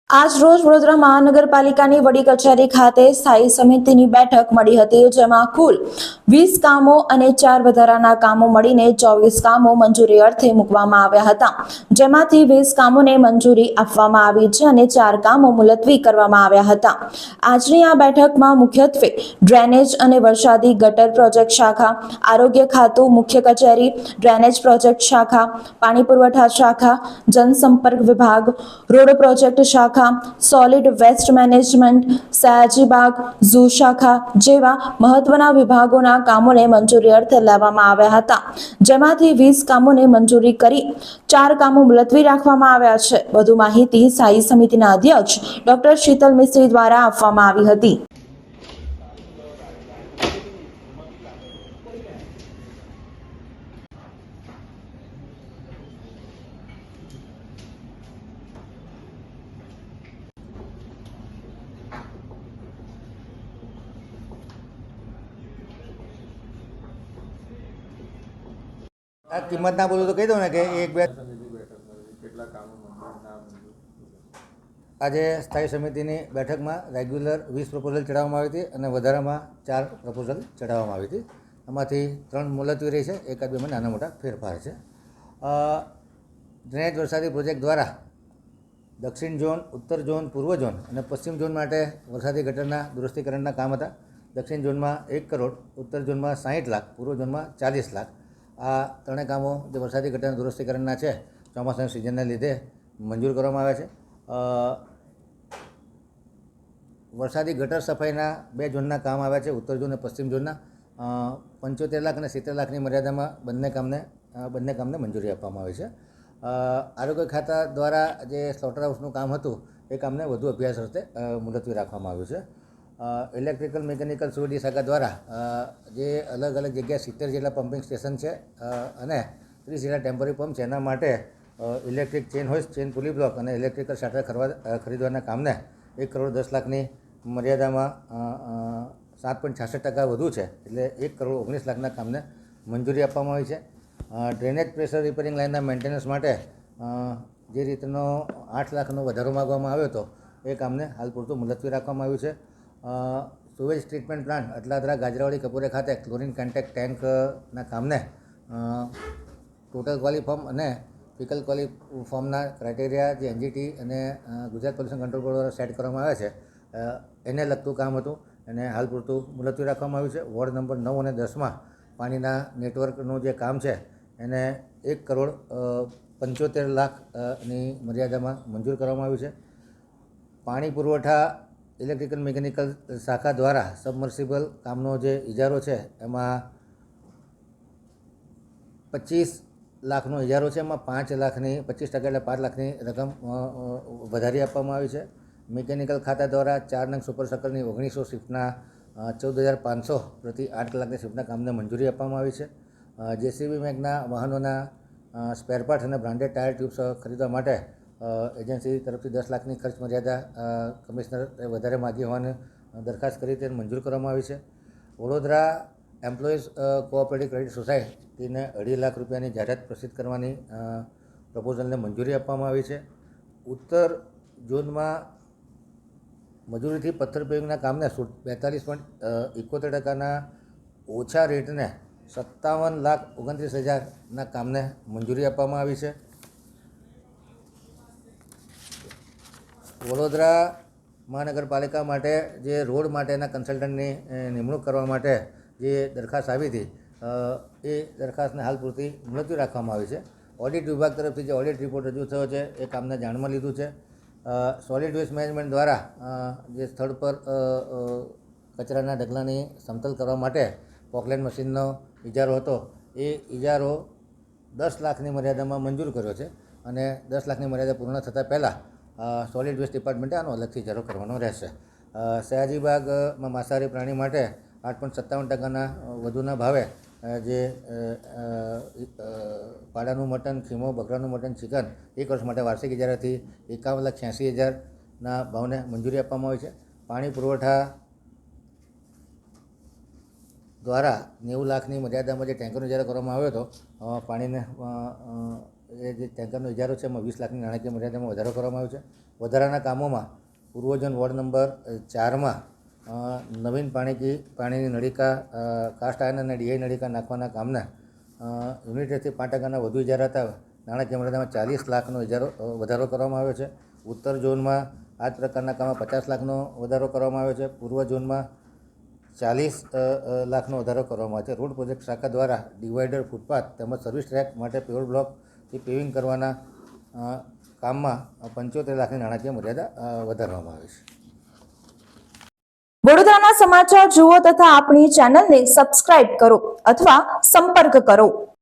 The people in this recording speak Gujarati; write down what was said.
આજ રોજ વડોદરા મહાનગરપાલિકાની વડી કચેરી ખાતે સ્થાયી સમિતિની બેઠક મળી હતી, જેમાં કુલ 20 કામો અને 4 વધારાના કામો મળીને 24 કામો મંજૂરી અર્થે મૂકવામાં આવ્યા હતા, જેમાંથી 20 કામોને મંજૂરી આપવામાં આવી છે અને 4 કામો મુલતવી કરવામાં આવ્યા હતા। આજની આ બેઠકમાં મુખ્યત્વે ડ્રેનેજ અને વરસાદી ગટર પ્રોજેક્ટ શાખા, આરોગ્ય ખાતું મુખ્ય કચેરી, ડ્રેનેજ પ્રોજેક્ટ શાખા, પાણી પુરવઠા શાખા, જનસંપર્ક વિભાગ, રોડ પ્રોજેક્ટ શાખા, solid waste management, Sayajibaug, zoo શાખા જેવા મહત્વના વિભાગોના કામોને મંજૂરી અર્થે લેવામાં આવ્યા હતા, જેમાંથી 20 કામોને મંજૂરી કરી 4 કામો મુલતવી રાખવામાં આવ્યા છે। વધુ માહિતી સ્થાયી સમિતિના અધ્યક્ષ ડોક્ટર શીતલ મિસ્ત્રી દ્વારા આપવામાં આવી હતી। આ કિંમત ના બોલું તો કહી દઉં ને કે એક બે આજે સ્થાયી સમિતિની બેઠકમાં રેગ્યુલર 20 પ્રપોઝલ ચડાવવામાં આવી હતી અને વધારામાં 4 પ્રપોઝલ ચડાવવામાં આવી હતી। એમાંથી 3 મુલતવી રહી છે, એકાદ બેમાં નાના મોટા ફેરફાર છે। ડ્રેનેજ વરસાદી પ્રોજેક્ટ દ્વારા દક્ષિણ ઝોન, ઉત્તર ઝોન, પૂર્વ ઝોન અને પશ્ચિમ ઝોન માટે વરસાદી ગટરના દુરસ્તીકરણના કામ હતા। દક્ષિણ ઝોનમાં 1 કરોડ, ઉત્તર ઝોનમાં 60 લાખ, પૂર્વ ઝોનમાં 40 લાખ। આ ત્રણેય કામો જે વરસાદી ગટરના દુરસ્તીકરણના છે, ચોમાસાની સિઝનને લીધે મંજૂર કરવામાં આવ્યા છે। વરસાદી ગટર સફાઈના 2 ઝોનના કામ આવ્યા છે, ઉત્તર ઝોન અને પશ્ચિમ ઝોનના। 75 લાખ અને 70 લાખની મર્યાદામાં બંને કામને મંજૂરી આપવામાં આવી છે। આરોગ્ય ખાતા દ્વારા જે સ્લોટર હાઉસનું કામ હતું, એ કામને વધુ અભ્યાસ અર્થે મુલતવી રાખવામાં આવ્યું છે। ઇલેક્ટ્રિકલ મિકેનિકલ સુવિધી શાખા દ્વારા જે અલગ અલગ જગ્યાએ 70 જેટલા પમ્પિંગ સ્ટેશન છે અને 30 જેટલા ટેમ્પરરી પંપ છે, એના માટે electric chain હોઇસ્ટ, chain pulley block અને ઇલેક્ટ્રિકલ શાટર ખરીદવાના કામને 1 કરોડ 10 લાખની મર્યાદામાં 7.66% વધુ છે, એટલે 1 કરોડ 19 લાખના કામને મંજૂરી આપવામાં આવી છે। ડ્રેનેજ પ્રેશર રિપેરિંગ લાઇનના મેન્ટેનન્સ માટે જે રીતનો 8 લાખનો વધારો માગવામાં આવ્યો હતો, એ કામને હાલ પૂરતું મુલતવી રાખવામાં આવ્યું છે। સુવેજ ટ્રીટમેન્ટ પ્લાન્ટ અટલાદરા ગાજરાવાડી કપૂરે ખાતે ક્લોરીન કોન્ટેક્ટ ટેન્કના કામને ટોટલ ક્વોલિટી ફોર્મ અને ફિકલ ક્વોલિટી ફોર્મના ક્રાઇટેરિયા જે એનજીટી અને ગુજરાત પોલ્યુશન કંટ્રોલ બોર્ડ દ્વારા સેટ કરવામાં આવ્યા છે, એને લગતું કામ હતું, એને હાલ પૂરતું મુલતવી રાખવામાં આવ્યું છે। વોર્ડ નંબર 9 અને 10માં પાણીના નેટવર્કનું જે કામ છે, એને 1 કરોડ 75 લાખની મર્યાદામાં મંજૂર કરવામાં આવ્યું છે। પાણી પુરવઠા ઇલેક્ટ્રિકલ મિકેનિકલ શાખા દ્વારા સબમર્સિબલ કામનો જે ઇજારો છે, એમાં 25 લાખનો ઇજારો છે, એમાં 5 લાખની 25% એટલે 5 લાખની રકમ વધારી આપવામાં આવી છે। મિકેનિકલ ખાતા દ્વારા 4 નંગ સુપર સર્કલની 1900 શિફ્ટના 14,500 પ્રતિ 8 કલાકની શિફ્ટના કામને મંજૂરી આપવામાં આવી છે। જેસીબી મેગના વાહનોના સ્પેરપાર્ટ્સ અને બ્રાન્ડેડ ટાયર ટ્યુબ્સ ખરીદવા માટે એજન્સી તરફથી 10 લાખની ખર્ચ મર્યાદા કમિશનરે વધારે માગી હોવાની દરખાસ્ત કરી, તેને મંજૂર કરવામાં આવી છે। વડોદરા એમ્પ્લોઈઝ કોઓપરેટિવ ક્રેડિટ સોસાયટીને 2.5 લાખ રૂપિયાની જાહેરાત પ્રસિદ્ધ કરવાની પ્રપોઝલને મંજૂરી આપવામાં આવી છે। ઉત્તર ઝોનમાં મજૂરીથી પથ્થર પેવિંગના કામને 42.71% ઓછા રેટને 57,29,000ના કામને મંજૂરી આપવામાં આવી છે। વડોદરા મહાનગરપાલિકા માટે જે રોડ માટેના કન્સલ્ટન્ટની નિમણૂક કરવા માટે જે દરખાસ્ત આવી હતી, એ દરખાસ્તને હાલ પૂરતી મુલતવી રાખવામાં આવી છે। ઓડિટ વિભાગ તરફથી જે ઓડિટ રિપોર્ટ રજૂ થયો છે, એ કામને જાણમાં લીધું છે। સોલિડ વેસ્ટ મેનેજમેન્ટ દ્વારા જે સ્થળ પર કચરાના ઢગલાની સમતલ કરવા માટે પોકલેન મશીનનો ઇજારો હતો, એ ઇજારો 10 લાખની મર્યાદામાં મંજૂર કર્યો છે અને 10 લાખની મર્યાદા પૂર્ણ થતાં પહેલાં સોલિડ વેસ્ટ ડિપાર્ટમેન્ટે આનો અલગથી ઇજારો કરવાનો રહેશે। સયાજીબાગમાં માંસાહારી પ્રાણી માટે 8.57%ના વધુના ભાવે જે પાડાનું મટન, ખીમો, બકરાનું મટન, ચિકન 1 વર્ષ માટે વાર્ષિક ઇજારાથી 51,86,000ના ભાવને મંજૂરી આપવામાં આવી છે। પાણી પુરવઠા દ્વારા 90 લાખની મર્યાદામાં જે ટેન્કરનો ઇજારો કરવામાં આવ્યો હતો, પાણીને એ જે ટેન્કરનો ઇજારો છે એમાં 20 લાખની નાણાકીય મર્યાદામાં વધારો કરવામાં આવ્યો છે. વધારાના કામોમાં પૂર્વ ઝોન વોર્ડ નંબર 4માં નવીન પાણીની નળિકા, કાસ્ટ આયર્ન અને ડીઆઈ નળિકા નાખવાના કામના યુનિટેથી 5% વધુ ઇજારા હતા. નાણાકીય મર્યાદામાં 40 લાખનો વધારો કરવામાં આવ્યો છે. ઉત્તર ઝોનમાં આ જ પ્રકારના કામમાં 50 લાખનો વધારો કરવામાં આવ્યો છે. પૂર્વ ઝોનમાં 40 લાખનો વધારો કરવામાં આવ્યો છે. રોડ પ્રોજેક્ટ શાખા દ્વારા ડિવાઈડર, ફૂટપાથ તેમજ સર્વિસ ટ્રેક માટે પેવર બ્લોકથી પેવિંગ કરવાના કામમાં 75 લાખની નાણાકીય મર્યાદા વધારવામાં આવી છે. વડોદરાના સમાચાર જુઓ તથા આપણી ચેનલને સબસ્ક્રાઇબ કરો અથવા સંપર્ક કરો.